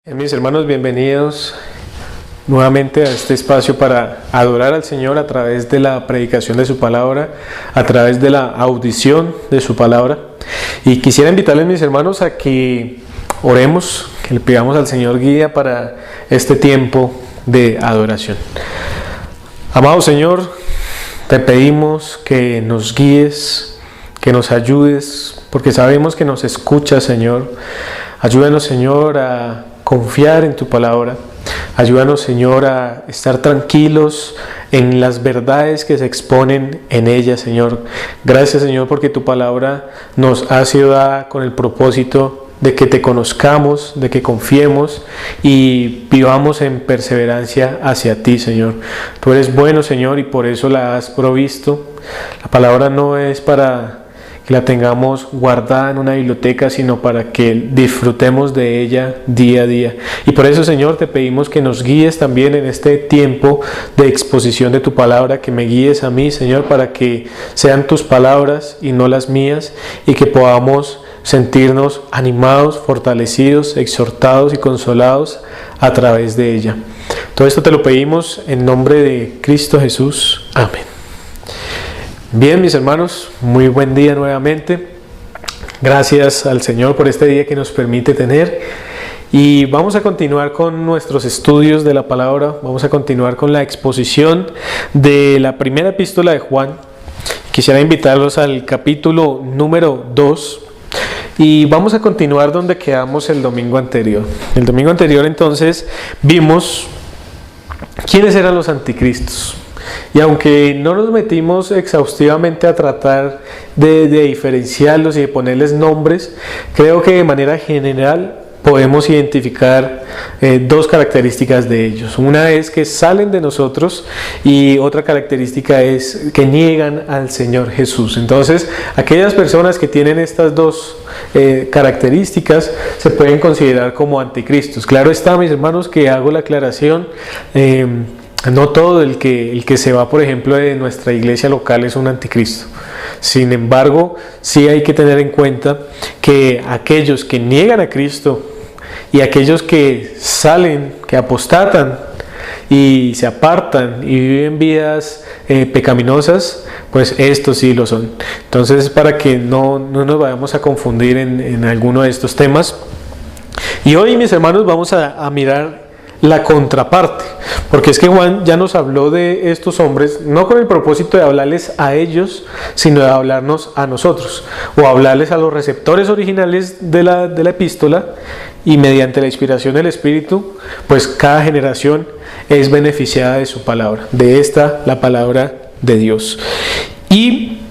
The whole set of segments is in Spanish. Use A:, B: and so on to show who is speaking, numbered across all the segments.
A: Mis hermanos, bienvenidos nuevamente a este espacio para adorar al Señor a través de la predicación de su palabra, a través de la audición de su palabra. Y quisiera invitarles, mis hermanos, a que oremos, que le pidamos al Señor guía para este tiempo de adoración. Amado Señor, te pedimos que nos guíes, que nos ayudes, porque sabemos que nos escuchas, Señor. Ayúdanos, Señor, a confiar en tu palabra. Ayúdanos, Señor, a estar tranquilos en las verdades que se exponen en ella, Señor. Gracias, Señor, porque tu palabra nos ha sido dada con el propósito de que te conozcamos, de que confiemos y vivamos en perseverancia hacia ti, Señor. Tú eres bueno, Señor, y por eso la has provisto. La palabra no es para que la tengamos guardada en una biblioteca, sino para que disfrutemos de ella día a día. Y por eso, Señor, te pedimos que nos guíes también en este tiempo de exposición de tu palabra, que me guíes a mí, Señor, para que sean tus palabras y no las mías, y que podamos sentirnos animados, fortalecidos, exhortados y consolados a través de ella. Todo esto te lo pedimos en nombre de Cristo Jesús. Amén. Bien, mis hermanos, muy buen día nuevamente. Gracias al Señor por este día que nos permite tener. Y vamos a continuar con nuestros estudios de la palabra. Vamos a continuar con la exposición de la primera epístola de Juan. Quisiera invitarlos al capítulo número 2. Y vamos a continuar donde quedamos el domingo anterior. El domingo anterior, entonces, vimos quiénes eran los anticristos. Y aunque no nos metimos exhaustivamente a tratar de diferenciarlos y de ponerles nombres, creo que de manera general podemos identificar dos características de ellos. Una es que salen de nosotros y otra característica es que niegan al Señor Jesús. Entonces, aquellas personas que tienen estas dos características se pueden considerar como anticristos. Claro está, mis hermanos, que hago la aclaración. No todo el que se va, por ejemplo, de nuestra iglesia local es un anticristo. Sin embargo, sí hay que tener en cuenta que aquellos que niegan a Cristo y aquellos que salen, que apostatan y se apartan y viven vidas pecaminosas, pues estos sí lo son. Entonces, para que no nos vayamos a confundir en alguno de estos temas. Y hoy, mis hermanos, vamos a mirar la contraparte, porque es que Juan ya nos habló de estos hombres no con el propósito de hablarles a ellos, sino de hablarnos a nosotros, o hablarles a los receptores originales de la epístola, y mediante la inspiración del Espíritu, pues cada generación es beneficiada de su palabra, de esta, la palabra de Dios. Y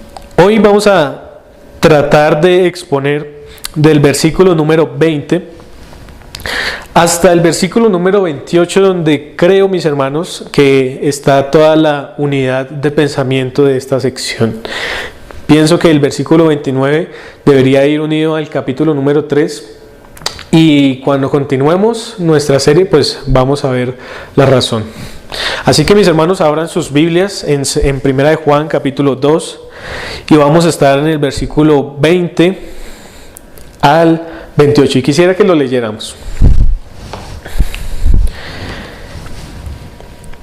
A: hoy vamos a tratar de exponer del versículo número 20 hasta el versículo número 28, donde creo, mis hermanos, que está toda la unidad de pensamiento de esta sección. Pienso que el versículo 29 debería ir unido al capítulo número 3, y cuando continuemos nuestra serie, pues vamos a ver la razón. Así que, mis hermanos, abran sus Biblias en Primera de Juan, capítulo 2, y vamos a estar en el versículo 20 al 28, y quisiera que lo leyéramos.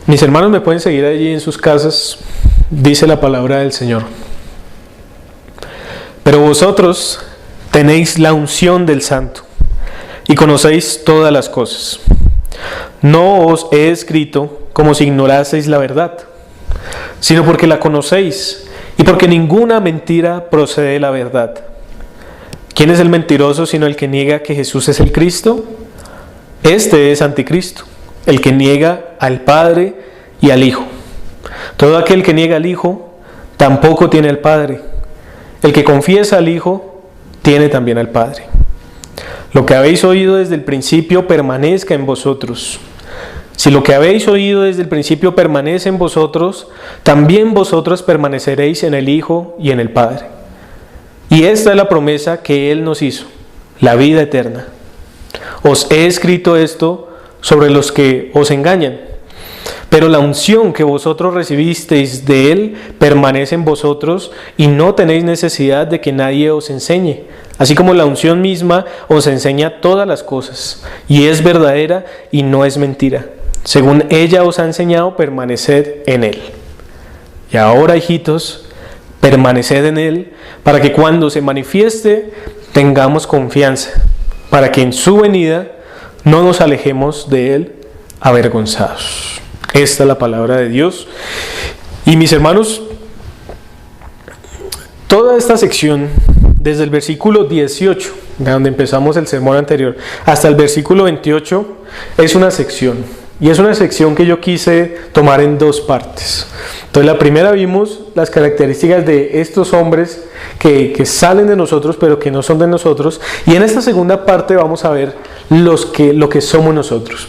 A: Mis hermanos me pueden seguir allí en sus casas. Dice la palabra del Señor: pero vosotros tenéis la unción del Santo y conocéis todas las cosas. No os he escrito como si ignoraseis la verdad, sino porque la conocéis y porque ninguna mentira procede de la verdad. ¿Quién es el mentiroso sino el que niega que Jesús es el Cristo? Este es anticristo, el que niega al Padre y al Hijo. Todo aquel que niega al Hijo tampoco tiene al Padre. El que confiesa al Hijo tiene también al Padre. Lo que habéis oído desde el principio permanezca en vosotros. Si lo que habéis oído desde el principio permanece en vosotros, también vosotros permaneceréis en el Hijo y en el Padre. Y esta es la promesa que Él nos hizo, la vida eterna. Os he escrito esto sobre los que os engañan, Pero la unción que vosotros recibisteis de Él permanece en vosotros y no tenéis necesidad de que nadie os enseñe. Así como la unción misma os enseña todas las cosas, y es verdadera y no es mentira. Según ella os ha enseñado, permaneced en Él. Y ahora, hijitos, permaneced en Él, para que cuando se manifieste tengamos confianza, para que en su venida no nos alejemos de Él avergonzados. Esta es la palabra de Dios. Y mis hermanos, toda esta sección, desde el versículo 18, de donde empezamos el sermón anterior, hasta el versículo 28, es una sección. Y es una sección que yo quise tomar en dos partes. Entonces, la primera vimos las características de estos hombres que salen de nosotros, pero que no son de nosotros. Y en esta segunda parte vamos a ver lo que somos nosotros.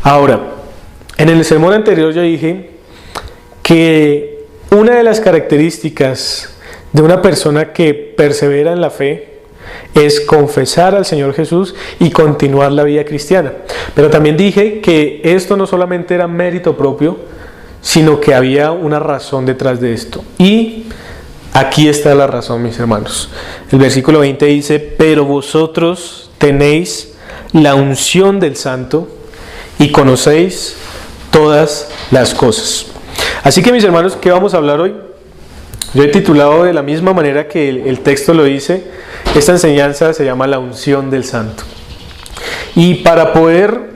A: Ahora, en el sermón anterior yo dije que una de las características de una persona que persevera en la fe es confesar al Señor Jesús y continuar la vida cristiana. Pero también dije que esto no solamente era mérito propio, sino que había una razón detrás de esto. Y aquí está la razón, mis hermanos. El versículo 20 dice: pero vosotros tenéis la unción del Santo y conocéis todas las cosas. Así que, mis hermanos, ¿qué vamos a hablar hoy? Yo he titulado de la misma manera que el texto lo dice. Esta enseñanza se llama la unción del Santo. Y para poder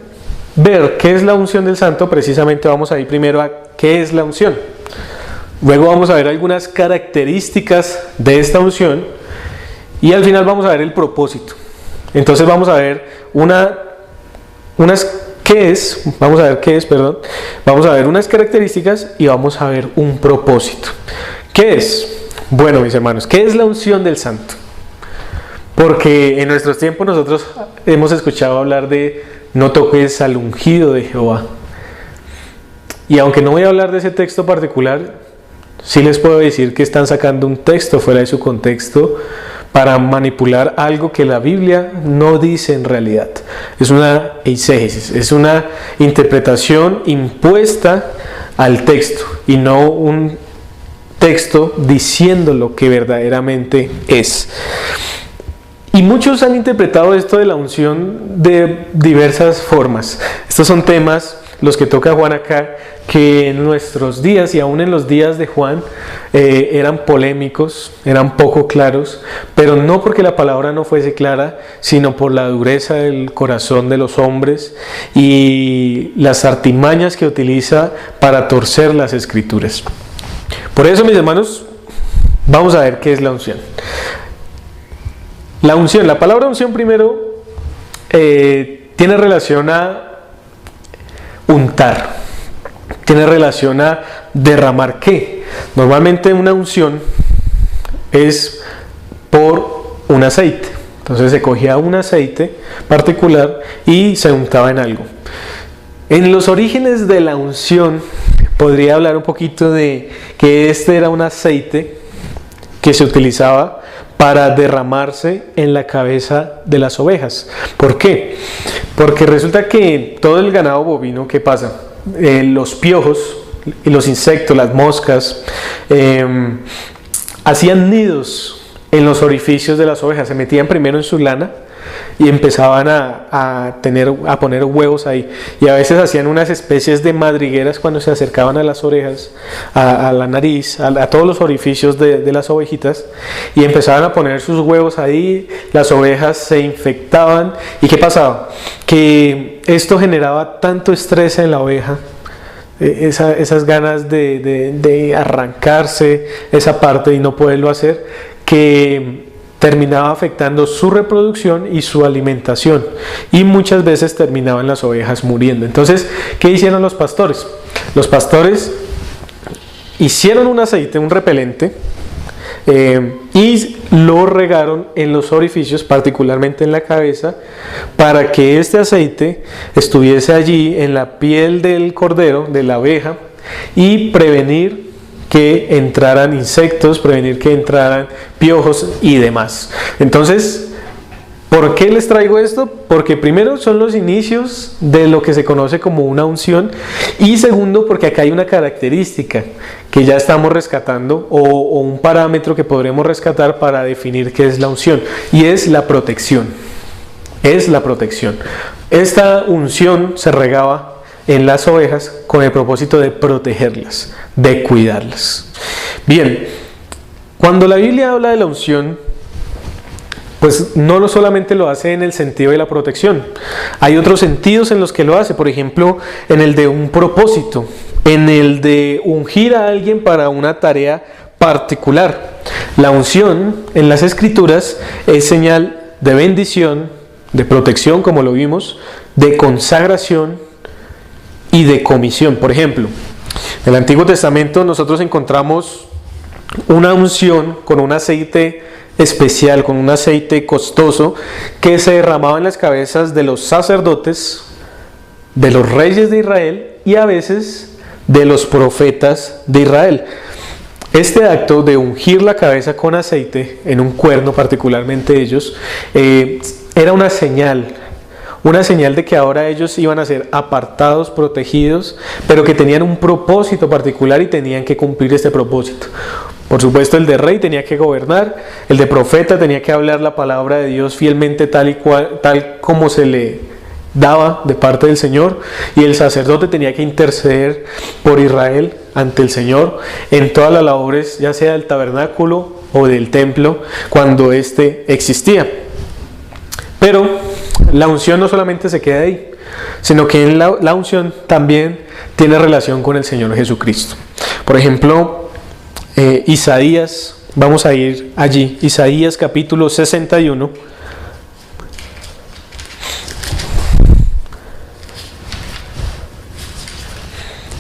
A: ver qué es la unción del Santo, precisamente vamos a ir primero a qué es la unción. Luego vamos a ver algunas características de esta unción y al final vamos a ver el propósito. Entonces vamos a ver vamos a ver unas características y vamos a ver un propósito. ¿Qué es? Bueno, mis hermanos, ¿qué es la unción del Santo? Porque en nuestros tiempos nosotros hemos escuchado hablar de no toques al ungido de Jehová. Y aunque no voy a hablar de ese texto particular, sí les puedo decir que están sacando un texto fuera de su contexto para manipular algo que la Biblia no dice en realidad. Es una eisegesis, es una interpretación impuesta al texto y no un texto diciendo lo que verdaderamente es. Y muchos han interpretado esto de la unción de diversas formas. Estos son temas, los que toca Juan acá, que en nuestros días y aún en los días de Juan eran polémicos, eran poco claros, pero no porque la palabra no fuese clara, sino por la dureza del corazón de los hombres y las artimañas que utiliza para torcer las escrituras. Por eso, mis hermanos, vamos a ver qué es la unción. La unción, la palabra unción primero tiene relación a untar, tiene relación a derramar. ¿Qué? Normalmente una unción es por un aceite. Entonces se cogía un aceite particular y se untaba en algo. En los orígenes de la unción podría hablar un poquito de que este era un aceite que se utilizaba para derramarse en la cabeza de las ovejas. ¿Por qué? Porque resulta que todo el ganado bovino, ¿qué pasa? Los piojos, los insectos, las moscas, hacían nidos en los orificios de las ovejas. Se metían primero en su lana y empezaban a poner huevos ahí. Y a veces hacían unas especies de madrigueras cuando se acercaban a las orejas, a la nariz, a todos los orificios de las ovejitas, y empezaban a poner sus huevos ahí. Las ovejas se infectaban. ¿Y qué pasaba? Que esto generaba tanto estrés en la oveja, esas ganas de arrancarse esa parte y no poderlo hacer, que terminaba afectando su reproducción y su alimentación, y muchas veces terminaban las ovejas muriendo. Entonces, ¿qué hicieron los pastores? Los pastores hicieron un aceite, un repelente, y lo regaron en los orificios, particularmente en la cabeza, para que este aceite estuviese allí en la piel del cordero, de la oveja, y prevenir que entraran insectos, prevenir que entraran piojos y demás. Entonces, ¿Por qué les traigo esto? Porque primero son los inicios de lo que se conoce como una unción, y segundo porque acá hay una característica que ya estamos rescatando, o un parámetro que podremos rescatar para definir qué es la unción, y es la protección. Es la protección. Esta unción se regaba en las ovejas con el propósito de protegerlas, de cuidarlas. Bien, cuando la Biblia habla de la unción, pues no solamente lo hace en el sentido de la protección. Hay otros sentidos en los que lo hace, por ejemplo, en el de un propósito, en el de ungir a alguien para una tarea particular. La unción en las Escrituras es señal de bendición, de protección, como lo vimos, de consagración y de comisión. Por ejemplo, en el Antiguo Testamento nosotros encontramos una unción con un aceite especial, con un aceite costoso que se derramaba en las cabezas de los sacerdotes, de los reyes de Israel y a veces de los profetas de Israel. Este acto de ungir la cabeza con aceite en un cuerno, particularmente ellos, era una señal de que ahora ellos iban a ser apartados, protegidos, pero que tenían un propósito particular y tenían que cumplir este propósito. Por supuesto, el de rey tenía que gobernar, el de profeta tenía que hablar la palabra de Dios fielmente tal como se le daba de parte del Señor, y el sacerdote tenía que interceder por Israel ante el Señor en todas las labores, ya sea del tabernáculo o del templo, cuando éste existía. Pero la unción no solamente se queda ahí, sino que la unción también tiene relación con el Señor Jesucristo. Por ejemplo, Isaías, vamos a ir allí, Isaías capítulo 61.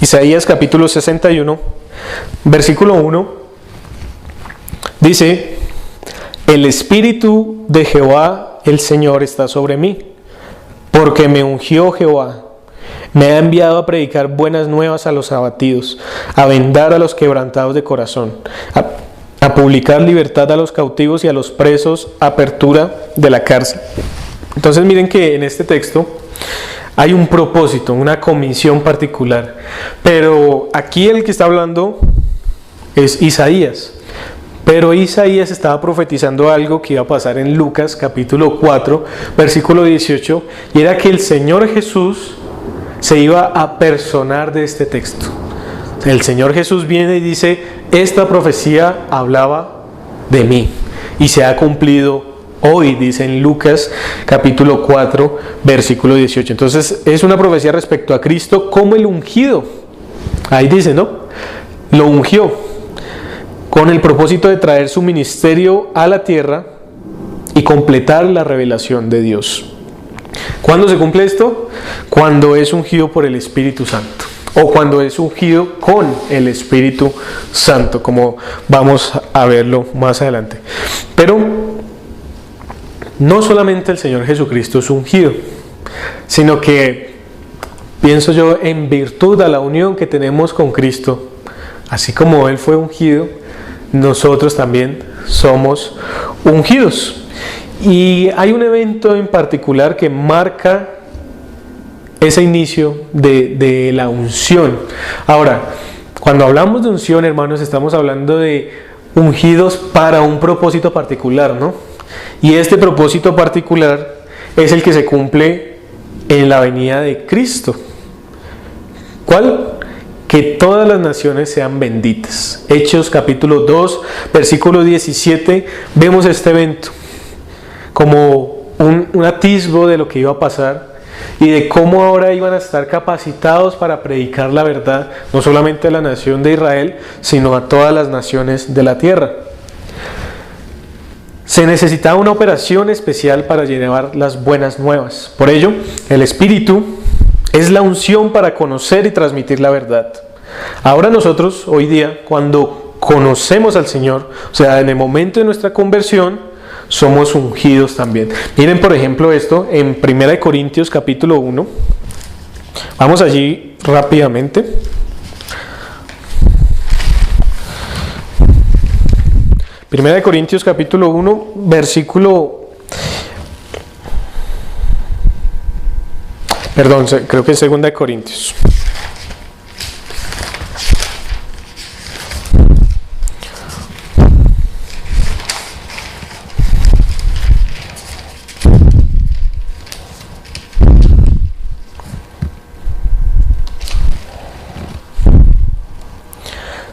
A: Isaías capítulo 61, versículo 1, dice: el Espíritu de Jehová el Señor está sobre mí, porque me ungió Jehová. Me ha enviado a predicar buenas nuevas a los abatidos, a vendar a los quebrantados de corazón, a publicar libertad a los cautivos y a los presos, apertura de la cárcel. Entonces miren que en este texto hay un propósito, una comisión particular, pero aquí el que está hablando es Isaías. Pero Isaías estaba profetizando algo que iba a pasar en Lucas capítulo 4, versículo 18, y era que el Señor Jesús se iba a personar de este texto. El Señor Jesús viene y dice: esta profecía hablaba de mí y se ha cumplido hoy, dice en Lucas capítulo 4, versículo 18. Entonces es una profecía respecto a Cristo como el ungido. Ahí dice, ¿no? Lo ungió con el propósito de traer su ministerio a la tierra y completar la revelación de Dios. ¿Cuándo se cumple esto? Cuando es ungido por el Espíritu Santo, o cuando es ungido con el Espíritu Santo, como vamos a verlo más adelante. Pero no solamente el Señor Jesucristo es ungido, sino que, pienso yo, en virtud a la unión que tenemos con Cristo, así como Él fue ungido, nosotros también somos ungidos. Y hay un evento en particular que marca ese inicio de la unción. Ahora, cuando hablamos de unción, hermanos, estamos hablando de ungidos para un propósito particular, ¿no? Y este propósito particular es el que se cumple en la venida de Cristo. ¿Cuál? Que todas las naciones sean benditas. Hechos capítulo 2, versículo 17, vemos este evento como un atisbo de lo que iba a pasar y de cómo ahora iban a estar capacitados para predicar la verdad, no solamente a la nación de Israel, sino a todas las naciones de la tierra. Se necesitaba una operación especial para llevar las buenas nuevas. Por ello, el Espíritu es la unción para conocer y transmitir la verdad. Ahora nosotros, hoy día, cuando conocemos al Señor, o sea, en el momento de nuestra conversión, somos ungidos también. Miren, por ejemplo, esto en 1 Corintios capítulo 1. Vamos allí rápidamente. 1 Corintios capítulo 1, versículo Perdón, creo que es 2 de Corintios.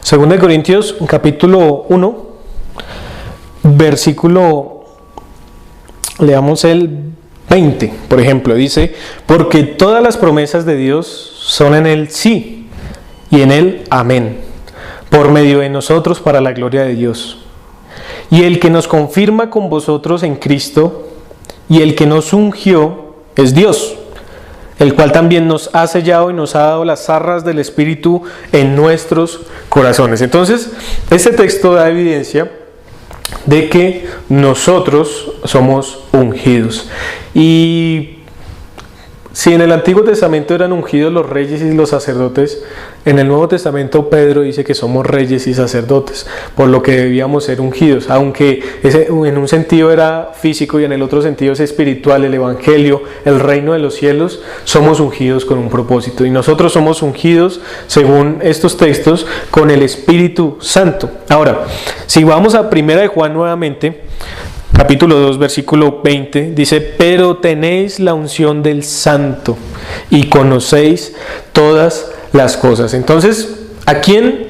A: Segunda de Corintios, capítulo 1, versículo, leamos el 20, por ejemplo, dice: porque todas las promesas de Dios son en el sí y en el amén, por medio de nosotros para la gloria de Dios. Y el que nos confirma con vosotros en Cristo y el que nos ungió es Dios, el cual también nos ha sellado y nos ha dado las arras del Espíritu en nuestros corazones. Entonces, este texto da evidencia de que nosotros somos ungidos. Y si en el Antiguo Testamento eran ungidos los reyes y los sacerdotes, en el Nuevo Testamento Pedro dice que somos reyes y sacerdotes, por lo que debíamos ser ungidos, aunque en un sentido era físico y en el otro sentido es espiritual, el Evangelio, el reino de los cielos. Somos ungidos con un propósito, y nosotros somos ungidos, según estos textos, con el Espíritu Santo. Ahora, si vamos a 1 de Juan nuevamente, capítulo 2, versículo 20, dice: pero tenéis la unción del Santo y conocéis todas las cosas. Entonces, ¿a quién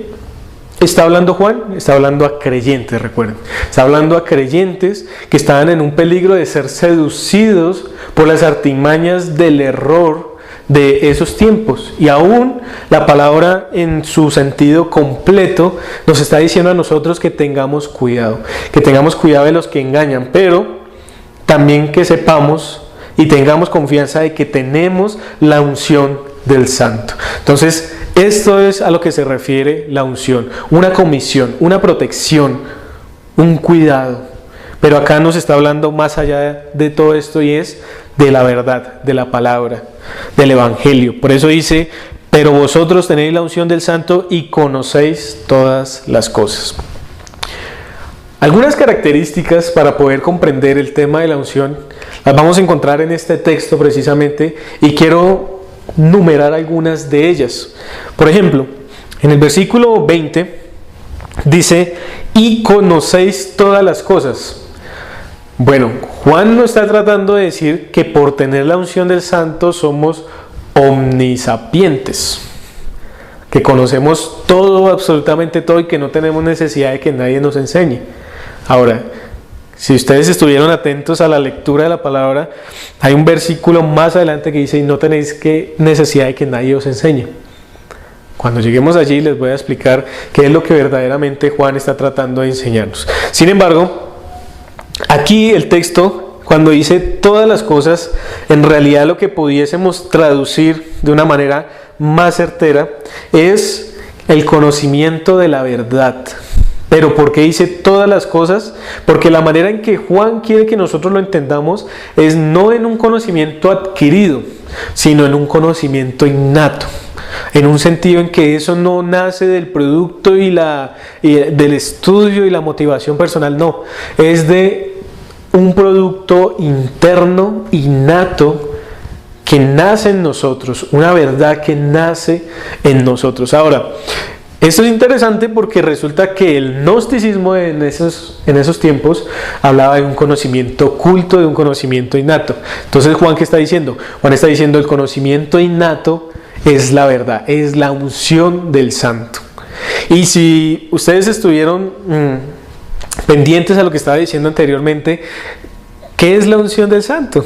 A: está hablando Juan? Está hablando a creyentes, recuerden. Está hablando a creyentes que estaban en un peligro de ser seducidos por las artimañas del error de esos tiempos. Y aún la palabra en su sentido completo nos está diciendo a nosotros que tengamos cuidado de los que engañan, pero también que sepamos y tengamos confianza de que tenemos la unción del Santo. Entonces, esto es a lo que se refiere la unción: una comisión, una protección, un cuidado. Pero acá nos está hablando más allá de todo esto, y es de la verdad, de la palabra, del Evangelio. Por eso dice: pero vosotros tenéis la unción del Santo y conocéis todas las cosas. Algunas características para poder comprender el tema de la unción las vamos a encontrar en este texto precisamente, y quiero numerar algunas de ellas. Por ejemplo, en el versículo 20 dice: y conocéis todas las cosas. Bueno, Juan no está tratando de decir que por tener la unción del Santo somos omnisapientes, que conocemos todo, absolutamente todo, y que no tenemos necesidad de que nadie nos enseñe. Ahora, si ustedes estuvieron atentos a la lectura de la palabra, hay un versículo más adelante que dice: y no tenéis necesidad de que nadie os enseñe. Cuando lleguemos allí les voy a explicar qué es lo que verdaderamente Juan está tratando de enseñarnos. Sin embargo, aquí el texto, cuando dice todas las cosas, en realidad lo que pudiésemos traducir de una manera más certera es el conocimiento de la verdad. Pero ¿por qué dice todas las cosas? Porque la manera en que Juan quiere que nosotros lo entendamos es no en un conocimiento adquirido, sino en un conocimiento innato. En un sentido en que eso no nace del producto y del estudio y la motivación personal, no. Es de un producto interno, innato, que nace en nosotros, una verdad que nace en nosotros. Ahora, esto es interesante porque resulta que el gnosticismo en esos tiempos hablaba de un conocimiento oculto, de un conocimiento innato. Entonces, ¿Juan qué está diciendo? Juan está diciendo: el conocimiento innato es la verdad, es la unción del Santo. Y si ustedes estuvieron pendientes a lo que estaba diciendo anteriormente, ¿qué es la unción del Santo?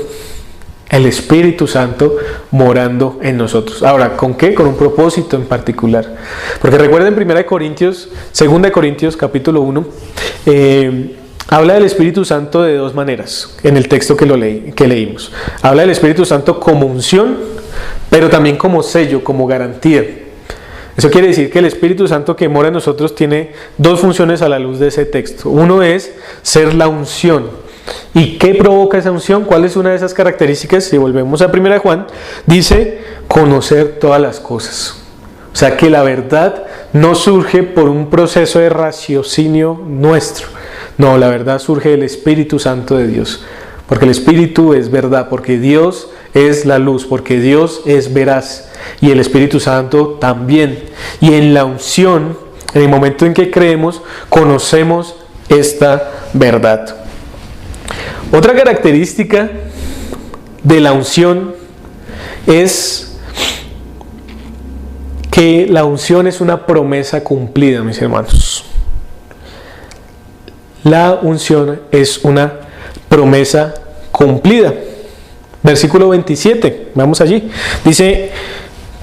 A: El Espíritu Santo morando en nosotros. Ahora, ¿con qué? Con un propósito en particular. Porque recuerden 2 de Corintios capítulo 1, habla del Espíritu Santo de dos maneras en el texto que leímos. Habla del Espíritu Santo como unción, pero también como sello, como garantía. Eso quiere decir que el Espíritu Santo que mora en nosotros tiene dos funciones a la luz de ese texto. Uno es ser la unción. ¿Y qué provoca esa unción? ¿Cuál es una de esas características? Si volvemos a 1 de Juan, dice conocer todas las cosas. O sea que la verdad no surge por un proceso de raciocinio nuestro. No, la verdad surge del Espíritu Santo de Dios. Porque el Espíritu es verdad, porque Dios es la luz, porque Dios es veraz y el Espíritu Santo también. Y en la unción, en el momento en que creemos, conocemos esta verdad. Otra característica de la unción es que la unción es una promesa cumplida, mis hermanos. La unción es una promesa cumplida. Versículo 27, vamos allí. Dice: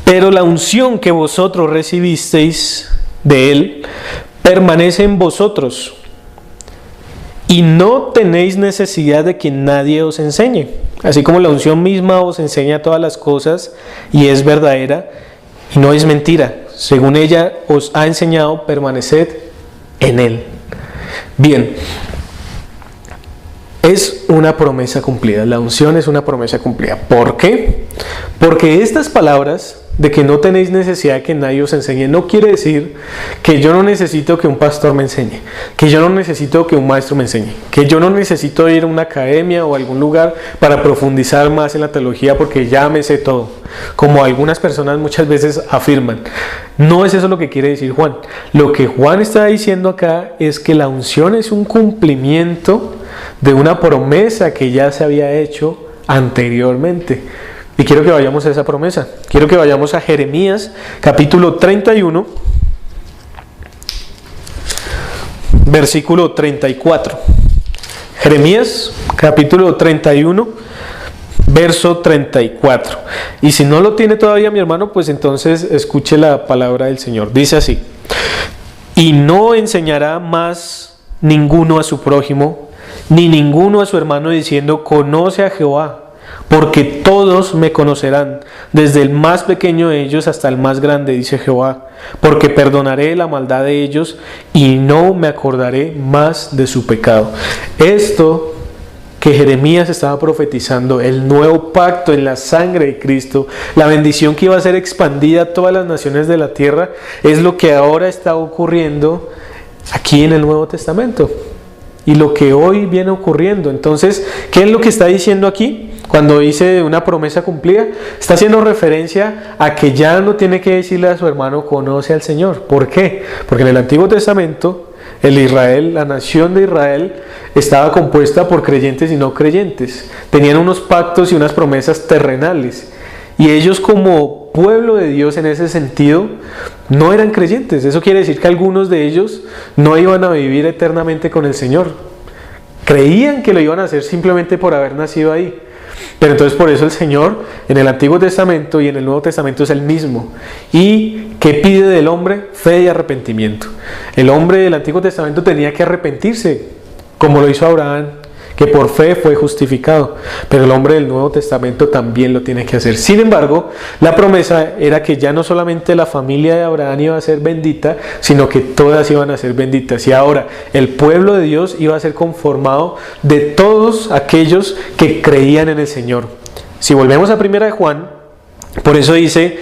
A: pero la unción que vosotros recibisteis de Él permanece en vosotros, y no tenéis necesidad de que nadie os enseñe. Así como la unción misma os enseña todas las cosas y es verdadera y no es mentira, según ella os ha enseñado, permaneced en Él. Bien, es una promesa cumplida. La unción es una promesa cumplida. ¿Por qué? Porque estas palabras de que no tenéis necesidad de que nadie os enseñe no quiere decir que yo no necesito que un pastor me enseñe, que yo no necesito que un maestro me enseñe, que yo no necesito ir a una academia o a algún lugar para profundizar más en la teología porque ya me sé todo, como algunas personas muchas veces afirman. No es eso lo que quiere decir Juan. Lo que Juan está diciendo acá es que la unción es un cumplimiento de una promesa que ya se había hecho anteriormente. Y quiero que vayamos a esa promesa. Quiero que vayamos a Jeremías capítulo 31, versículo 34. Jeremías capítulo 31, verso 34. Y si no lo tiene todavía mi hermano, pues entonces escuche la palabra del Señor. Dice así: y no enseñará más ninguno a su prójimo, ni ninguno a su hermano, diciendo: conoce a Jehová, porque todos me conocerán, desde el más pequeño de ellos hasta el más grande, dice Jehová, porque perdonaré la maldad de ellos y no me acordaré más de su pecado. Esto que Jeremías estaba profetizando, el nuevo pacto en la sangre de Cristo, la bendición que iba a ser expandida a todas las naciones de la tierra, es lo que ahora está ocurriendo aquí en el Nuevo Testamento y lo que hoy viene ocurriendo. Entonces, ¿qué es lo que está diciendo aquí? Cuando dice una promesa cumplida, está haciendo referencia a que ya no tiene que decirle a su hermano: conoce al Señor. ¿Por qué? Porque en el Antiguo Testamento, la nación de Israel, estaba compuesta por creyentes y no creyentes. Tenían unos pactos y unas promesas terrenales. Y ellos, como pueblo de Dios en ese sentido, no eran creyentes. Eso quiere decir que algunos de ellos no iban a vivir eternamente con el Señor. Creían que lo iban a hacer simplemente por haber nacido ahí. Pero entonces por eso el Señor en el Antiguo Testamento y en el Nuevo Testamento es el mismo. ¿Y qué pide del hombre? Fe y arrepentimiento. El hombre del Antiguo Testamento tenía que arrepentirse, como lo hizo Abraham, que por fe fue justificado. Pero el hombre del Nuevo Testamento también lo tiene que hacer. Sin embargo, la promesa era que ya no solamente la familia de Abraham iba a ser bendita, sino que todas iban a ser benditas. Y ahora el pueblo de Dios iba a ser conformado de todos aquellos que creían en el Señor. Si volvemos a 1 Juan, por eso dice: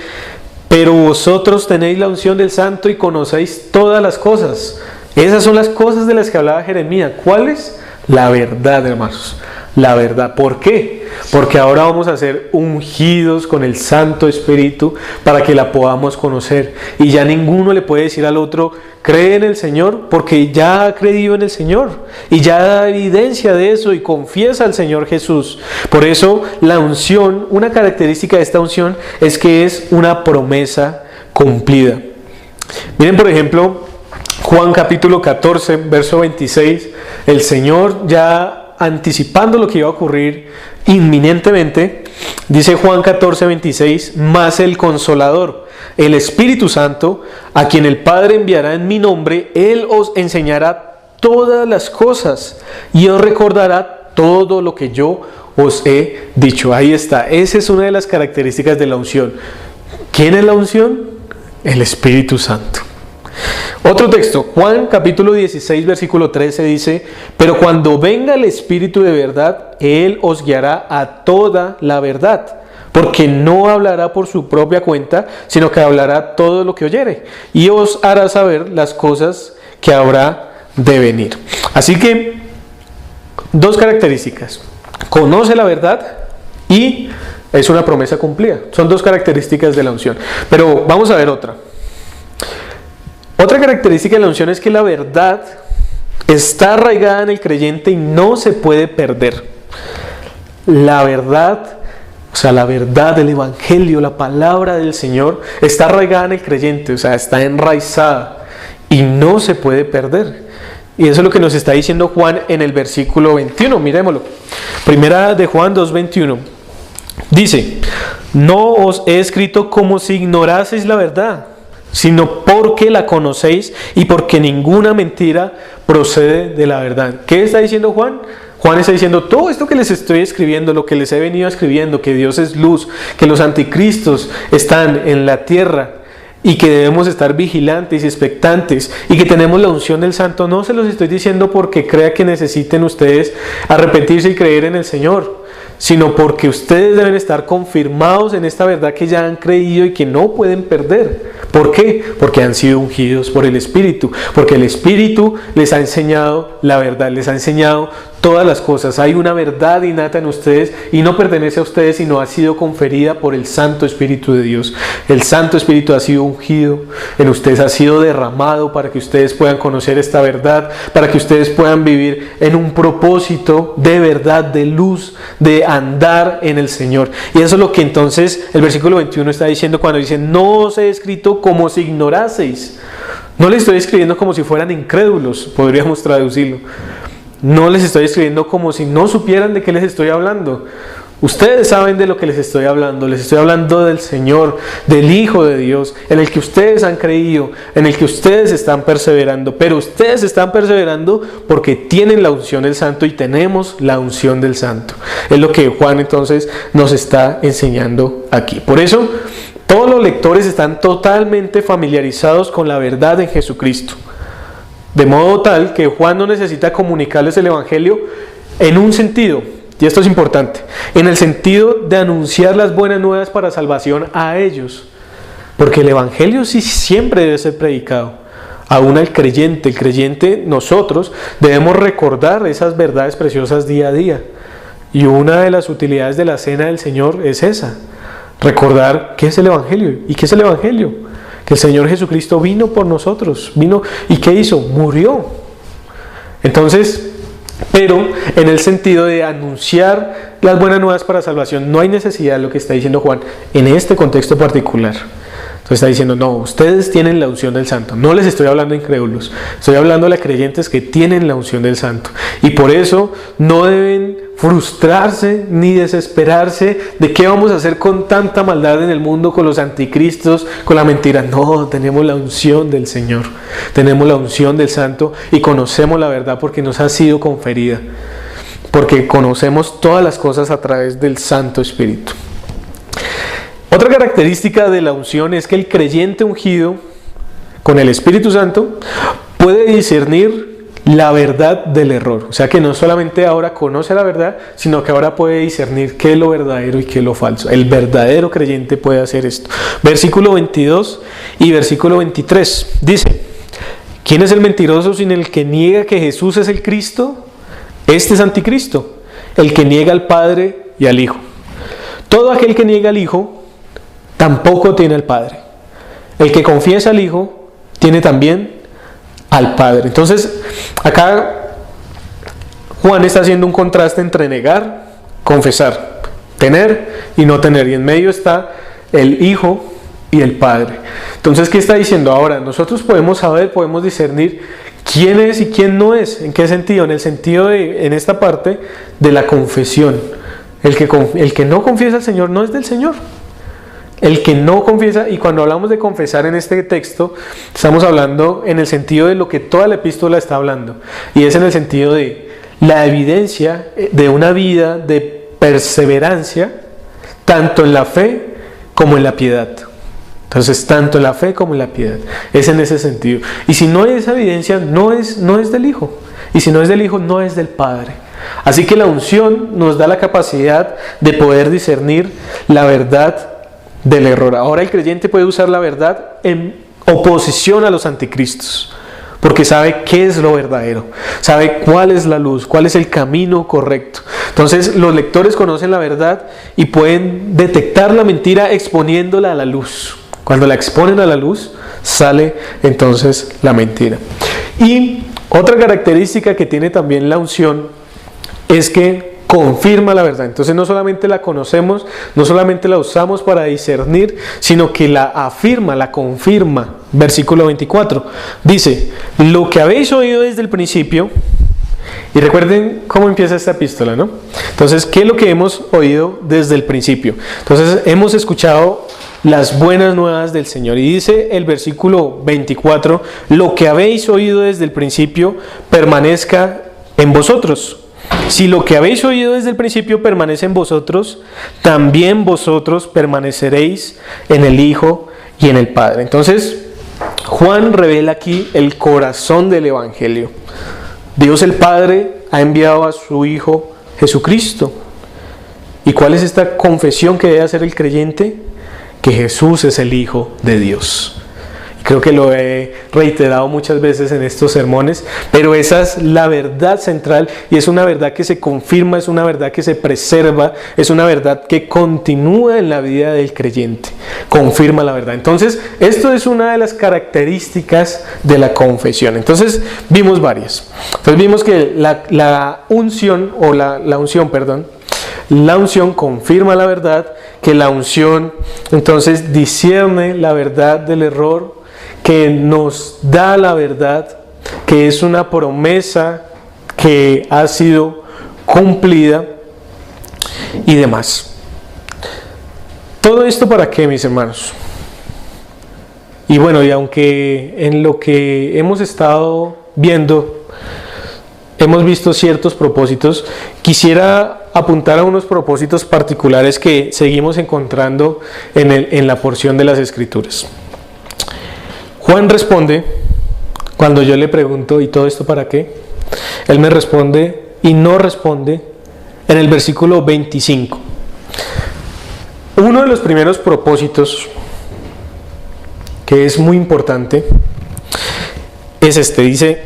A: pero vosotros tenéis la unción del Santo y conocéis todas las cosas. Esas son las cosas de las que hablaba Jeremías. ¿Cuáles? La verdad, hermanos, la verdad. ¿Por qué? Porque ahora vamos a ser ungidos con el Santo Espíritu para que la podamos conocer. Y ya ninguno le puede decir al otro: cree en el Señor, porque ya ha creído en el Señor y ya da evidencia de eso y confiesa al Señor Jesús. Por eso la unción, una característica de esta unción es que es una promesa cumplida. Miren, por ejemplo, Juan capítulo 14, verso 26, el Señor, ya anticipando lo que iba a ocurrir inminentemente, dice Juan 14, 26: mas el Consolador, el Espíritu Santo, a quien el Padre enviará en mi nombre, Él os enseñará todas las cosas y os recordará todo lo que yo os he dicho. Ahí está, esa es una de las características de la unción. ¿Quién es la unción? El Espíritu Santo. Otro texto, Juan capítulo 16, versículo 13 dice: pero cuando venga el Espíritu de verdad, Él os guiará a toda la verdad, porque no hablará por su propia cuenta, sino que hablará todo lo que oyere, y os hará saber las cosas que habrá de venir. Así que, dos características: conoce la verdad y es una promesa cumplida. Son dos características de la unción. Pero vamos a ver otra. Otra característica de la unción es que la verdad está arraigada en el creyente y no se puede perder. La verdad, o sea, la verdad del Evangelio, la palabra del Señor, está arraigada en el creyente, o sea, está enraizada y no se puede perder. Y eso es lo que nos está diciendo Juan en el versículo 21, miremoslo. Primera de Juan 2:21. Dice: no os he escrito como si ignoraseis la verdad, sino porque la conocéis y porque ninguna mentira procede de la verdad. ¿Qué está diciendo Juan? Juan está diciendo: todo esto que les estoy escribiendo, lo que les he venido escribiendo, que Dios es luz, que los anticristos están en la tierra y que debemos estar vigilantes y expectantes y que tenemos la unción del Santo, no se los estoy diciendo porque crea que necesiten ustedes arrepentirse y creer en el Señor, sino porque ustedes deben estar confirmados en esta verdad que ya han creído y que no pueden perder. ¿Por qué? Porque han sido ungidos por el Espíritu, porque el Espíritu les ha enseñado la verdad, les ha enseñado todas las cosas. Hay una verdad innata en ustedes y no pertenece a ustedes, sino ha sido conferida por el Santo Espíritu de Dios. El Santo Espíritu ha sido ungido en ustedes, ha sido derramado para que ustedes puedan conocer esta verdad, para que ustedes puedan vivir en un propósito de verdad, de luz, de andar en el Señor. Y eso es lo que entonces el versículo 21 está diciendo cuando dice: no os he escrito como si ignoraseis. No les estoy escribiendo como si fueran incrédulos, podríamos traducirlo. No les estoy escribiendo como si no supieran de qué les estoy hablando. Ustedes saben de lo que les estoy hablando del Señor, del Hijo de Dios, en el que ustedes han creído, en el que ustedes están perseverando. Pero ustedes están perseverando porque tienen la unción del Santo y tenemos la unción del Santo. Es lo que Juan entonces nos está enseñando aquí. Por eso, todos los lectores están totalmente familiarizados con la verdad en Jesucristo. De modo tal que Juan no necesita comunicarles el Evangelio en un sentido, y esto es importante, en el sentido de anunciar las buenas nuevas para salvación a ellos. Porque el Evangelio sí siempre debe ser predicado, aún al creyente. El creyente, nosotros, debemos recordar esas verdades preciosas día a día. Y una de las utilidades de la cena del Señor es esa: recordar qué es el Evangelio. ¿Y qué es el Evangelio? Que el Señor Jesucristo vino por nosotros, vino y ¿qué hizo? Murió. Entonces, pero en el sentido de anunciar las buenas nuevas para salvación, no hay necesidad de lo que está diciendo Juan en este contexto particular. Entonces está diciendo: no, ustedes tienen la unción del Santo. No les estoy hablando a incrédulos, estoy hablando a creyentes que tienen la unción del Santo. Y por eso no deben frustrarse ni desesperarse de qué vamos a hacer con tanta maldad en el mundo, con los anticristos, con la mentira. No, tenemos la unción del Señor, tenemos la unción del Santo y conocemos la verdad porque nos ha sido conferida, porque conocemos todas las cosas a través del Santo Espíritu. Otra característica de la unción es que el creyente ungido con el Espíritu Santo puede discernir la verdad del error. O sea que no solamente ahora conoce la verdad, sino que ahora puede discernir qué es lo verdadero y qué es lo falso. El verdadero creyente puede hacer esto. Versículo 22 y versículo 23 dice: ¿quién es el mentiroso sin el que niega que Jesús es el Cristo? Este es anticristo, el que niega al Padre y al Hijo. Todo aquel que niega al Hijo tampoco tiene al Padre. El que confiesa al Hijo tiene también al Padre. Entonces, acá Juan está haciendo un contraste entre negar, confesar, tener y no tener. Y en medio está el Hijo y el Padre. Entonces, ¿qué está diciendo ahora? Nosotros podemos saber, podemos discernir quién es y quién no es. ¿En qué sentido? En el sentido de, en esta parte, de la confesión. El que no confiesa al Señor no es del Señor. El que no confiesa, y cuando hablamos de confesar en este texto, estamos hablando en el sentido de lo que toda la epístola está hablando, y es en el sentido de la evidencia de una vida de perseverancia, tanto en la fe como en la piedad. Entonces, tanto en la fe como en la piedad, es en ese sentido. Y si no hay esa evidencia, no es del Hijo, y si no es del Hijo, no es del Padre. Así que la unción nos da la capacidad de poder discernir la verdad del error. Ahora el creyente puede usar la verdad en oposición a los anticristos. porque sabe qué es lo verdadero, sabe cuál es la luz, cuál es el camino correcto. Entonces los lectores conocen la verdad y pueden detectar la mentira exponiéndola a la luz. Cuando la exponen a la luz, sale entonces la mentira. Y otra característica que tiene también la unción es que confirma la verdad. Entonces no solamente la conocemos, no solamente la usamos para discernir, sino que la afirma, la confirma. Versículo 24 dice: lo que habéis oído desde el principio. Y recuerden cómo empieza esta epístola, ¿no? Entonces, ¿qué es lo que hemos oído desde el principio? Entonces, hemos escuchado las buenas nuevas del Señor. Y dice el versículo 24: lo que habéis oído desde el principio permanezca en vosotros. Si lo que habéis oído desde el principio permanece en vosotros, también vosotros permaneceréis en el Hijo y en el Padre. Entonces, Juan revela aquí el corazón del Evangelio. Dios el Padre ha enviado a su Hijo Jesucristo. ¿Y cuál es esta confesión que debe hacer el creyente? Que Jesús es el Hijo de Dios. Creo que lo he reiterado muchas veces en estos sermones, pero esa es la verdad central y es una verdad que se confirma, es una verdad que se preserva, es una verdad que continúa en la vida del creyente, confirma la verdad. Entonces, esto es una de las características de la confesión. Entonces, vimos varias. Entonces, vimos que la unción confirma la verdad, que la unción entonces discierne la verdad del error, que nos da la verdad, que es una promesa que ha sido cumplida y demás. ¿Todo esto para qué, mis hermanos? Y bueno, y aunque en lo que hemos estado viendo hemos visto ciertos propósitos, quisiera apuntar a unos propósitos particulares que seguimos encontrando en la porción de las Escrituras. Juan responde, cuando yo le pregunto, ¿y todo esto para qué? Él me responde y no responde en el versículo 25. Uno de los primeros propósitos, que es muy importante, es este. Dice: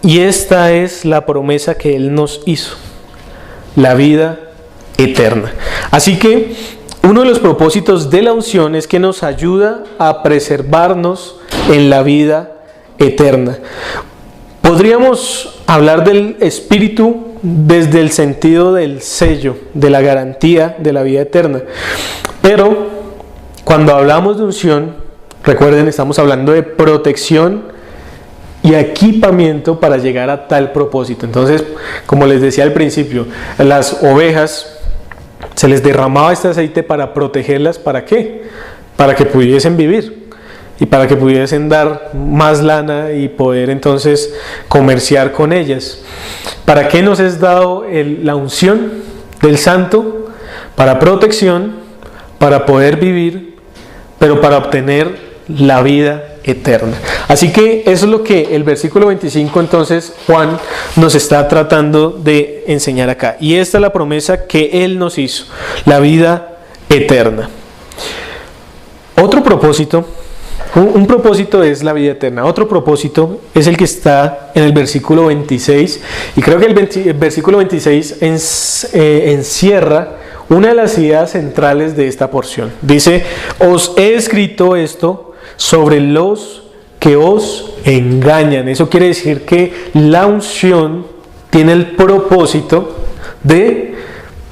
A: y esta es la promesa que Él nos hizo, la vida eterna. Así que uno de los propósitos de la unción es que nos ayuda a preservarnos en la vida eterna. Podríamos hablar del Espíritu desde el sentido del sello, de la garantía de la vida eterna. Pero cuando hablamos de unción, recuerden, estamos hablando de protección y equipamiento para llegar a tal propósito. Entonces, como les decía al principio, las ovejas se les derramaba este aceite para protegerlas. ¿Para qué? Para que pudiesen vivir y para que pudiesen dar más lana y poder entonces comerciar con ellas. ¿Para qué nos es dado la unción del Santo? Para protección, para poder vivir, pero para obtener la vida eterna. Así que eso es lo que el versículo 25 entonces Juan nos está tratando de enseñar acá. Y esta es la promesa que Él nos hizo, la vida eterna. Otro propósito, un propósito es la vida eterna. Otro propósito es el que está en el versículo 26. Y creo que el versículo 26 encierra una de las ideas centrales de esta porción. Dice: os he escrito esto sobre los que os engañan. Eso quiere decir que la unción tiene el propósito de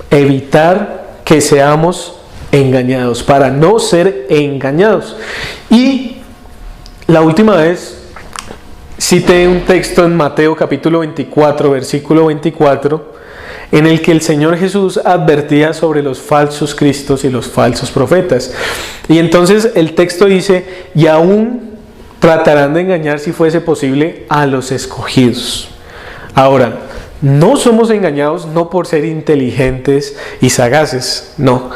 A: evitar que seamos engañados, para no ser engañados. Y la última vez cité un texto en Mateo capítulo 24, versículo 24, en el que el Señor Jesús advertía sobre los falsos cristos y los falsos profetas. Y entonces el texto dice: y aún tratarán de engañar, si fuese posible, a los escogidos. Ahora, no somos engañados no por ser inteligentes y sagaces, no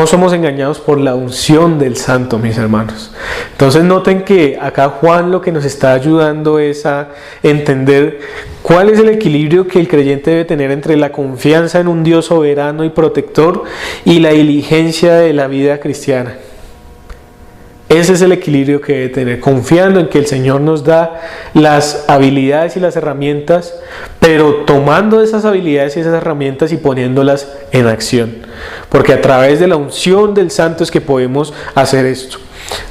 A: somos engañados por la unción del Santo, mis hermanos. Entonces noten que acá Juan lo que nos está ayudando es a entender cuál es el equilibrio que el creyente debe tener entre la confianza en un Dios soberano y protector y la diligencia de la vida cristiana. Ese es el equilibrio que debe tener, confiando en que el Señor nos da las habilidades y las herramientas, pero tomando esas habilidades y esas herramientas y poniéndolas en acción. Porque a través de la unción del Santo es que podemos hacer esto.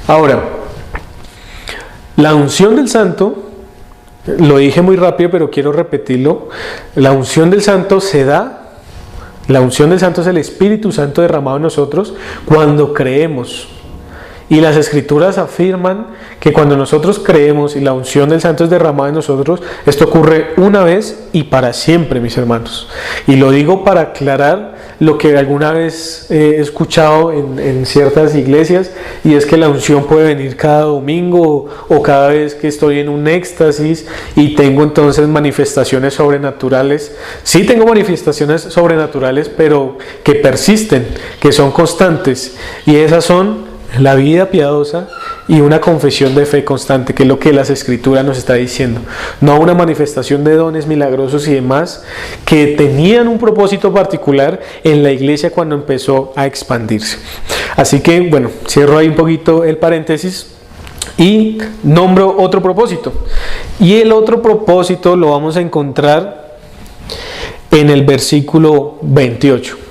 A: Ahora, la unción del Santo, lo dije muy rápido, pero quiero repetirlo. La unción del Santo se da, la unción del Santo es el Espíritu Santo derramado en nosotros cuando creemos. Y las Escrituras afirman que cuando nosotros creemos y la unción del Santo es derramada en nosotros, esto ocurre una vez y para siempre, mis hermanos. Y lo digo para aclarar lo que alguna vez he escuchado en ciertas iglesias, y es que la unción puede venir cada domingo o cada vez que estoy en un éxtasis y tengo entonces manifestaciones sobrenaturales. Sí tengo manifestaciones sobrenaturales, pero que persisten, que son constantes, y esas son la vida piadosa y una confesión de fe constante, que es lo que las Escrituras nos está diciendo. No una manifestación de dones milagrosos y demás que tenían un propósito particular en la iglesia cuando empezó a expandirse. Así que, bueno, cierro ahí un poquito el paréntesis y nombro otro propósito. Y el otro propósito lo vamos a encontrar en el versículo 28.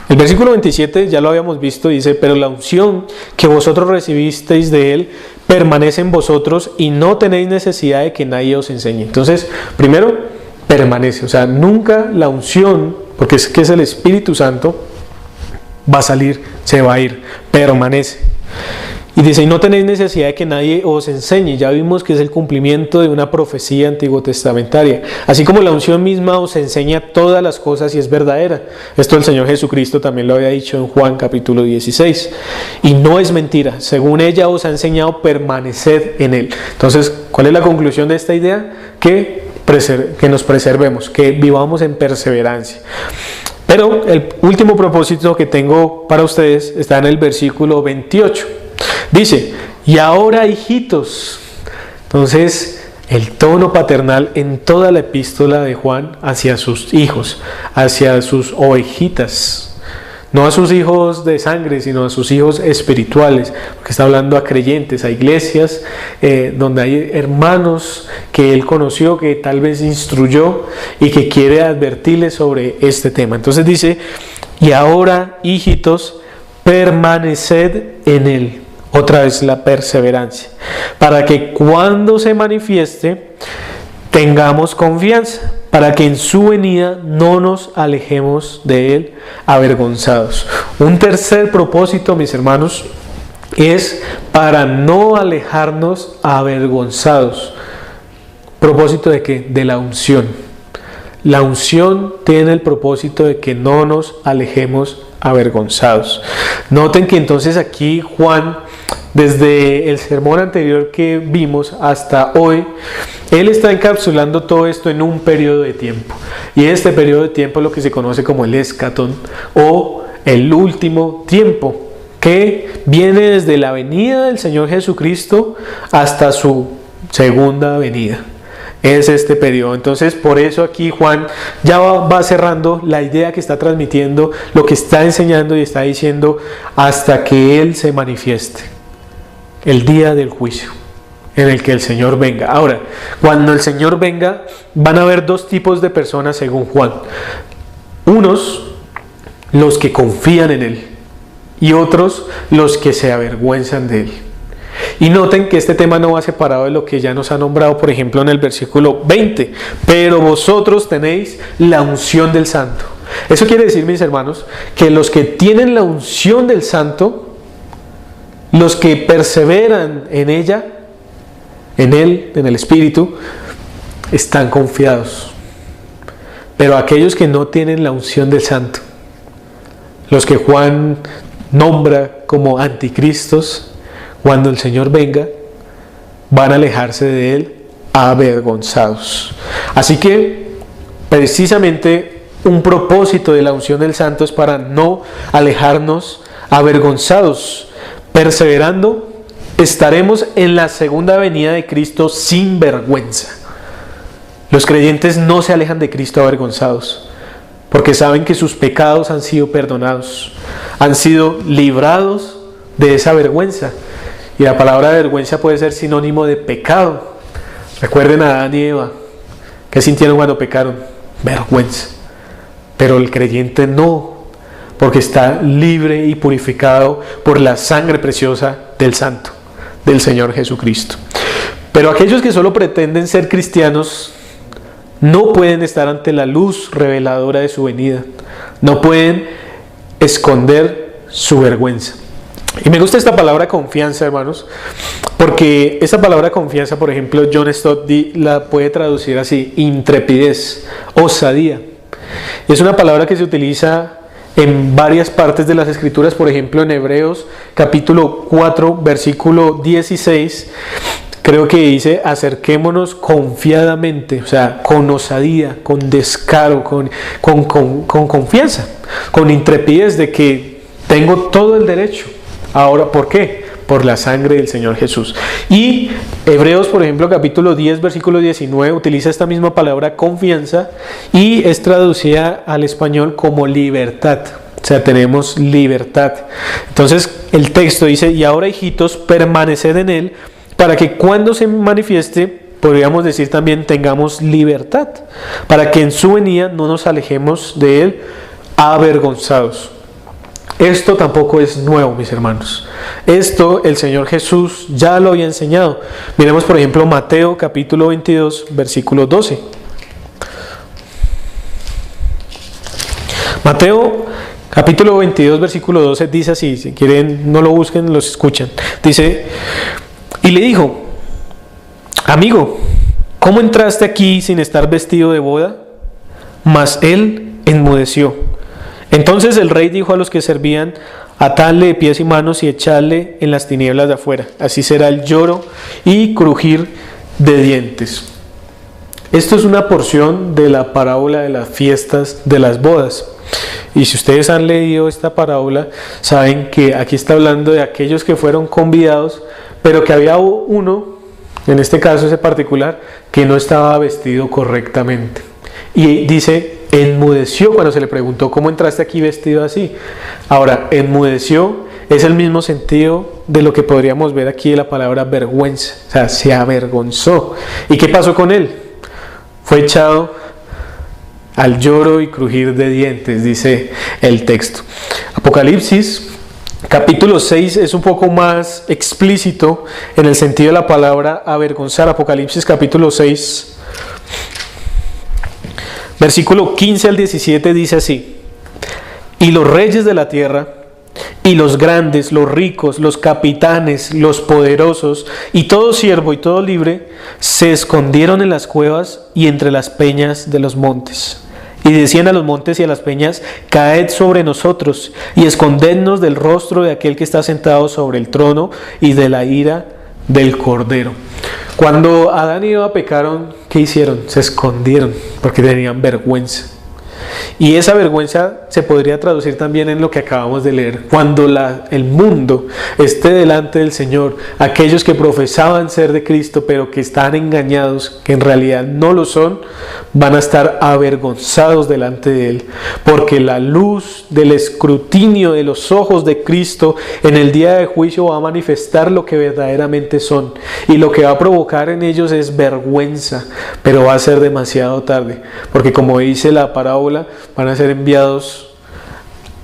A: El versículo 27 ya lo habíamos visto, dice: pero la unción que vosotros recibisteis de Él permanece en vosotros y no tenéis necesidad de que nadie os enseñe. Entonces, primero, permanece. O sea, nunca la unción, porque es que es el Espíritu Santo, va a salir, se va a ir, permanece. Y dice: y no tenéis necesidad de que nadie os enseñe. Ya vimos que es el cumplimiento de una profecía antiguo testamentaria. Así como la unción misma os enseña todas las cosas y es verdadera. Esto el Señor Jesucristo también lo había dicho en Juan capítulo 16. Y no es mentira. Según ella os ha enseñado, permaneced en Él. Entonces, ¿cuál es la conclusión de esta idea? Que nos preservemos, que vivamos en perseverancia. Pero el último propósito que tengo para ustedes está en el versículo 28. Dice: y ahora, hijitos. Entonces, el tono paternal en toda la epístola de Juan hacia sus hijos, hacia sus ovejitas. No a sus hijos de sangre, sino a sus hijos espirituales. Porque está hablando a creyentes, a iglesias donde hay hermanos que él conoció, que tal vez instruyó y que quiere advertirles sobre este tema. Entonces dice: y ahora, hijitos, permaneced en Él. Otra vez la perseverancia, para que cuando se manifieste tengamos confianza, para que en su venida no nos alejemos de Él avergonzados. Un tercer propósito, mis hermanos, es para no alejarnos avergonzados. ¿Propósito de qué? De la unción. La unción tiene el propósito de que no nos alejemos avergonzados. Noten que entonces aquí Juan, desde el sermón anterior que vimos hasta hoy, él está encapsulando todo esto en un periodo de tiempo. Y este periodo de tiempo es lo que se conoce como el escatón, o el último tiempo, que viene desde la venida del Señor Jesucristo hasta su segunda venida. Es este periodo. Entonces, por eso aquí Juan ya va cerrando la idea que está transmitiendo, lo que está enseñando y está diciendo, hasta que Él se manifieste, el día del juicio en el que el Señor venga. Ahora, cuando el Señor venga, van a haber dos tipos de personas según Juan. Unos, los que confían en Él, y otros, los que se avergüenzan de Él. Y noten que este tema no va separado de lo que ya nos ha nombrado, por ejemplo, en el versículo 20. Pero vosotros tenéis la unción del Santo. Eso quiere decir, mis hermanos, que los que tienen la unción del Santo, los que perseveran en ella, en Él, en el Espíritu, están confiados. Pero aquellos que no tienen la unción del Santo, los que Juan nombra como anticristos, cuando el Señor venga, van a alejarse de Él avergonzados. Así que, precisamente, un propósito de la unción del Santo es para no alejarnos avergonzados. Perseverando, estaremos en la segunda venida de Cristo sin vergüenza. Los creyentes no se alejan de Cristo avergonzados, porque saben que sus pecados han sido perdonados, han sido librados de esa vergüenza. Y la palabra vergüenza puede ser sinónimo de pecado. Recuerden a Adán y Eva. ¿Qué sintieron cuando pecaron? Vergüenza. Pero el creyente no, porque está libre y purificado por la sangre preciosa del Santo, del Señor Jesucristo. Pero aquellos que solo pretenden ser cristianos no pueden estar ante la luz reveladora de su venida. No pueden esconder su vergüenza. Y me gusta esta palabra confianza, hermanos, porque esa palabra confianza, por ejemplo, John Stott la puede traducir así: intrepidez, osadía. Es una palabra que se utiliza en varias partes de las Escrituras, por ejemplo en Hebreos capítulo 4, versículo 16, creo que dice: acerquémonos confiadamente, o sea, con osadía, con descaro, con confianza, con intrepidez de que tengo todo el derecho. Ahora, ¿por qué? Por la sangre del Señor Jesús. Y Hebreos, por ejemplo, capítulo 10, versículo 19, utiliza esta misma palabra confianza y es traducida al español como libertad. O sea, tenemos libertad. Entonces, el texto dice: y ahora, hijitos, permaneced en Él, para que cuando se manifieste, podríamos decir también, tengamos libertad, para que en su venida no nos alejemos de Él avergonzados. Esto tampoco es nuevo, mis hermanos. Esto el Señor Jesús ya lo había enseñado. Miremos, por ejemplo, Mateo capítulo 22, versículo 12. Mateo capítulo 22, versículo 12 dice así: si quieren no lo busquen, los escuchan. Dice: y le dijo: amigo, ¿cómo entraste aquí sin estar vestido de boda? Mas él enmudeció. Entonces el rey dijo a los que servían: atadle de pies y manos y echadle en las tinieblas de afuera. Así será el lloro y crujir de dientes. Esto es una porción de la parábola de las fiestas de las bodas. Y si ustedes han leído esta parábola, saben que aquí está hablando de aquellos que fueron convidados, pero que había uno, en este caso ese particular, que no estaba vestido correctamente. Y dice: enmudeció cuando se le preguntó: ¿cómo entraste aquí vestido así? Ahora, enmudeció es el mismo sentido de lo que podríamos ver aquí de la palabra vergüenza. O sea, se avergonzó. ¿Y qué pasó con él? Fue echado al lloro y crujir de dientes, dice el texto. Apocalipsis capítulo 6 es un poco más explícito en el sentido de la palabra avergonzar. Apocalipsis capítulo 6, versículo 15 al 17 dice así: y los reyes de la tierra, y los grandes, los ricos, los capitanes, los poderosos, y todo siervo y todo libre, se escondieron en las cuevas y entre las peñas de los montes. Y decían a los montes y a las peñas: caed sobre nosotros, y escondednos del rostro de aquel que está sentado sobre el trono y de la ira del Cordero. Cuando Adán y Eva pecaron, ¿qué hicieron? Se escondieron porque tenían vergüenza. Y esa vergüenza se podría traducir también en lo que acabamos de leer. Cuando el mundo esté delante del Señor, aquellos que profesaban ser de Cristo pero que están engañados, que en realidad no lo son, van a estar avergonzados delante de Él, porque la luz del escrutinio de los ojos de Cristo en el día de juicio va a manifestar lo que verdaderamente son, y lo que va a provocar en ellos es vergüenza, pero va a ser demasiado tarde, porque como dice la parábola, van a ser enviados,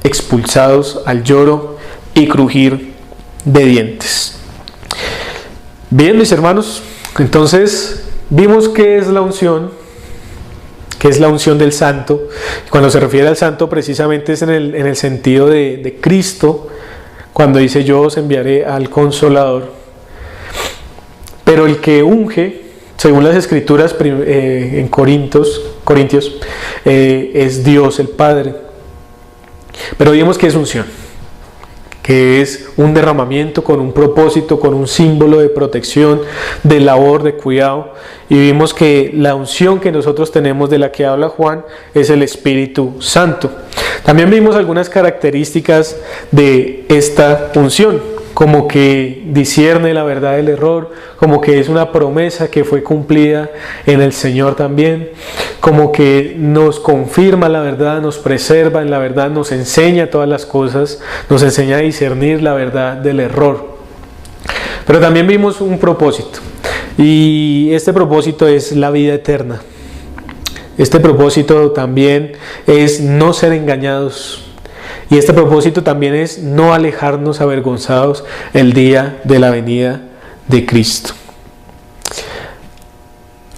A: expulsados al lloro y crujir de dientes. Bien, mis hermanos, entonces vimos qué es la unción, qué es la unción del santo. Cuando se refiere al santo, precisamente es en el sentido de Cristo, cuando dice: yo os enviaré al Consolador. Pero el que unge, según las Escrituras en Corintios, es Dios el Padre. Pero vimos que es unción, que es un derramamiento con un propósito, con un símbolo de protección, de labor, de cuidado. Y vimos que la unción que nosotros tenemos, de la que habla Juan, es el Espíritu Santo. También vimos algunas características de esta unción, como que discierne la verdad del error, como que es una promesa que fue cumplida en el Señor también, como que nos confirma la verdad, nos preserva en la verdad, nos enseña todas las cosas, nos enseña a discernir la verdad del error. Pero también vimos un propósito, y este propósito es la vida eterna. Este propósito también es no ser engañados, y este propósito también es no alejarnos avergonzados el día de la venida de Cristo.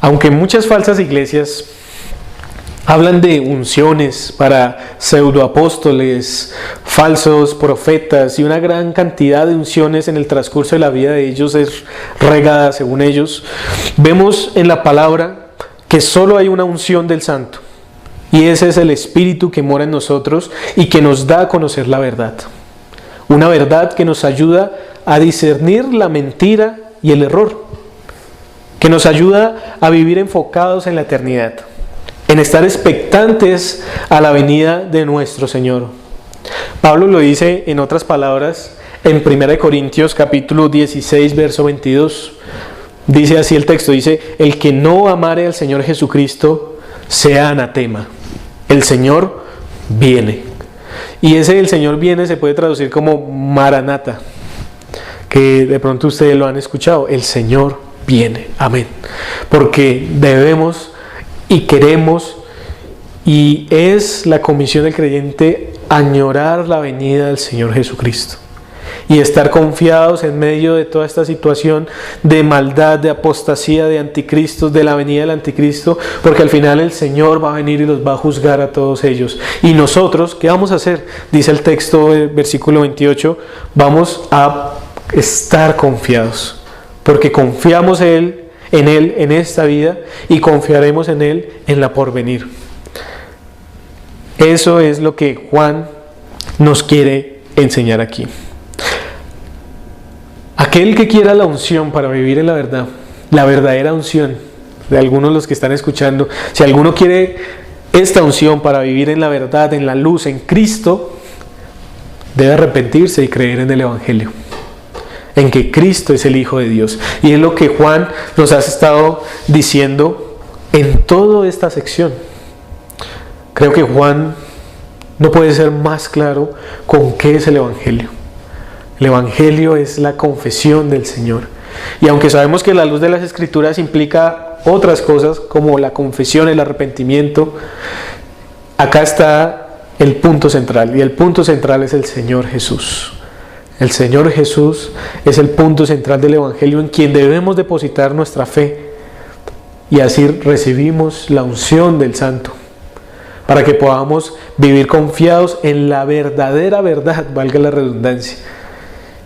A: Aunque muchas falsas iglesias hablan de unciones para pseudoapóstoles, falsos profetas y una gran cantidad de unciones en el transcurso de la vida de ellos es regada según ellos, vemos en la palabra que solo hay una unción del Santo, y ese es el Espíritu que mora en nosotros y que nos da a conocer la verdad. Una verdad que nos ayuda a discernir la mentira y el error, que nos ayuda a vivir enfocados en la eternidad, en estar expectantes a la venida de nuestro Señor. Pablo lo dice en otras palabras en 1 Corintios capítulo 16, verso 22. Dice así el texto, dice: el que no amare al Señor Jesucristo sea anatema. El Señor viene. Y ese el Señor viene se puede traducir como Maranata, que de pronto ustedes lo han escuchado. El Señor viene. Amén. Porque debemos y queremos, y es la comisión del creyente, añorar la venida del Señor Jesucristo y estar confiados en medio de toda esta situación de maldad, de apostasía, de anticristo, de la venida del anticristo, porque al final el Señor va a venir y los va a juzgar a todos ellos. Y nosotros, ¿qué vamos a hacer? Dice el texto del versículo 28, vamos a estar confiados, porque confiamos en Él en esta vida y confiaremos en Él en la porvenir. Eso es lo que Juan nos quiere enseñar aquí. Aquel que quiera la unción para vivir en la verdad, la verdadera unción de algunos de los que están escuchando, si alguno quiere esta unción para vivir en la verdad, en la luz, en Cristo, debe arrepentirse y creer en el Evangelio, en que Cristo es el Hijo de Dios. Y es lo que Juan nos ha estado diciendo en toda esta sección. Creo que Juan no puede ser más claro con qué es el Evangelio. El Evangelio es la confesión del Señor. Y aunque sabemos que la luz de las Escrituras implica otras cosas como la confesión, el arrepentimiento, acá está el punto central. Y el punto central es el Señor Jesús. El Señor Jesús es el punto central del Evangelio, en quien debemos depositar nuestra fe. Y así recibimos la unción del Santo, para que podamos vivir confiados en la verdadera verdad, valga la redundancia,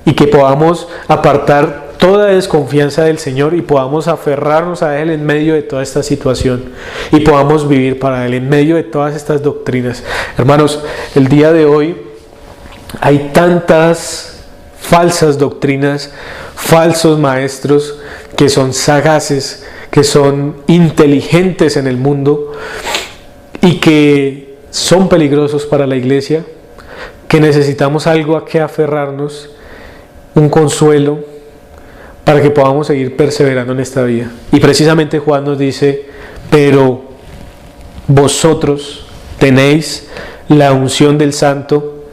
A: y que podamos apartar toda desconfianza del Señor y podamos aferrarnos a Él en medio de toda esta situación y podamos vivir para Él en medio de todas estas doctrinas. Hermanos, el día de hoy hay tantas falsas doctrinas, falsos maestros que son sagaces, que son inteligentes en el mundo y que son peligrosos para la iglesia, que necesitamos algo a que aferrarnos, un consuelo para que podamos seguir perseverando en esta vida. Y precisamente Juan nos dice: pero vosotros tenéis la unción del Santo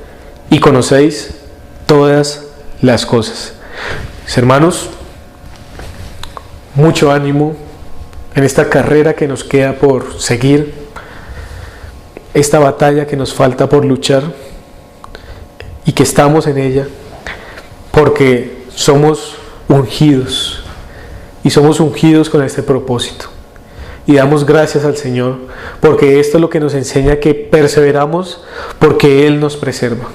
A: y conocéis todas las cosas. Mis hermanos, mucho ánimo en esta carrera que nos queda por seguir, esta batalla que nos falta por luchar y que estamos en ella, porque somos ungidos y somos ungidos con este propósito. Y damos gracias al Señor porque esto es lo que nos enseña que perseveramos, porque Él nos preserva.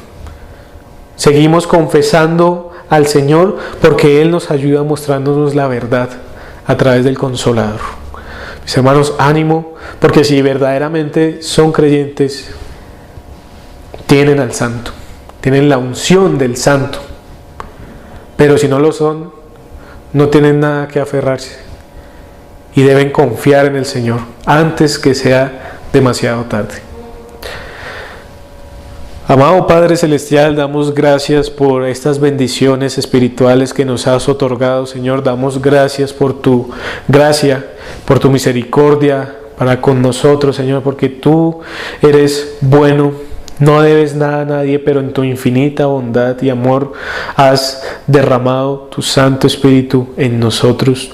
A: Seguimos confesando al Señor porque Él nos ayuda mostrándonos la verdad a través del Consolador. Mis hermanos, ánimo, porque si verdaderamente son creyentes, tienen al Santo, tienen la unción del Santo. Pero si no lo son, no tienen nada que aferrarse y deben confiar en el Señor antes que sea demasiado tarde. Amado Padre Celestial, damos gracias por estas bendiciones espirituales que nos has otorgado, Señor. Damos gracias por tu gracia, por tu misericordia para con nosotros, Señor, porque tú eres bueno No debes nada a nadie, pero en tu infinita bondad y amor has derramado tu Santo Espíritu en nosotros.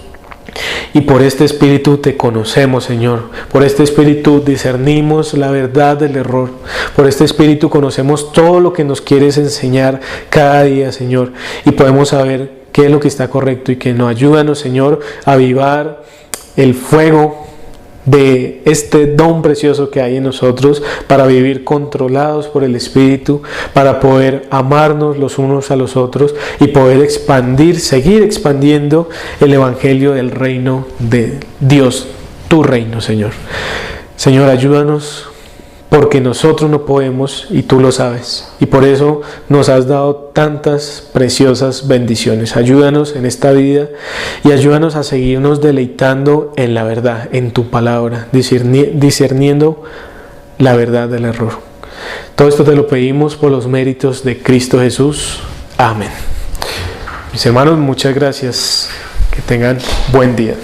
A: Y por este Espíritu te conocemos, Señor. Por este Espíritu discernimos la verdad del error. Por este Espíritu conocemos todo lo que nos quieres enseñar cada día, Señor. Y podemos saber qué es lo que está correcto y que nos ayúdanos, Señor, a avivar el fuego de este don precioso que hay en nosotros para vivir controlados por el Espíritu, para poder amarnos los unos a los otros y poder seguir expandiendo el Evangelio del reino de Dios, tu reino, Señor. Señor, ayúdanos, porque nosotros no podemos y tú lo sabes, y por eso nos has dado tantas preciosas bendiciones. Ayúdanos en esta vida y ayúdanos a seguirnos deleitando en la verdad, en tu palabra, discerniendo la verdad del error. Todo esto te lo pedimos por los méritos de Cristo Jesús. Amén. Mis hermanos, muchas gracias. Que tengan buen día.